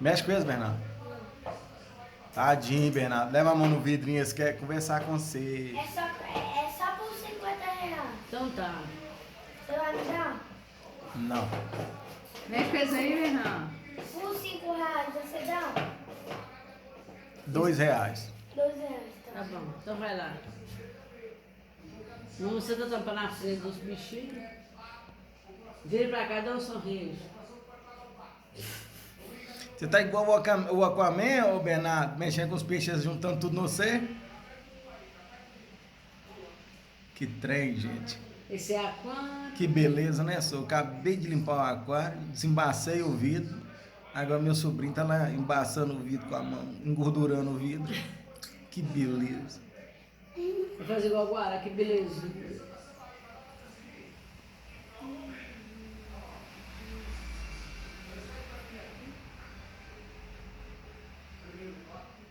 Mexe com eles, Bernardo. Tadinho, Bernardo. Leva a mão no vidrinho, eles querem conversar com você. É só por R$ 50. Então tá. Você vai me dar? Não. Mexe com isso aí, Bernardo. Por R$ 5 você dá? R$ 2. R$ 2, Tá bom, então vai lá. Não você tá tampando na frente dos bichinhos. Vira pra cá, dá um sorriso. Você tá igual o Aquaman, ô Bernardo, mexendo com os peixes, juntando tudo no você? Que trem, gente. Esse é aquário. Que beleza, né, só? Acabei de limpar o aquário, desembacei o vidro. Agora meu sobrinho tá lá embaçando o vidro com a mão, engordurando o vidro. Que beleza. Vou fazer igual agora, que beleza.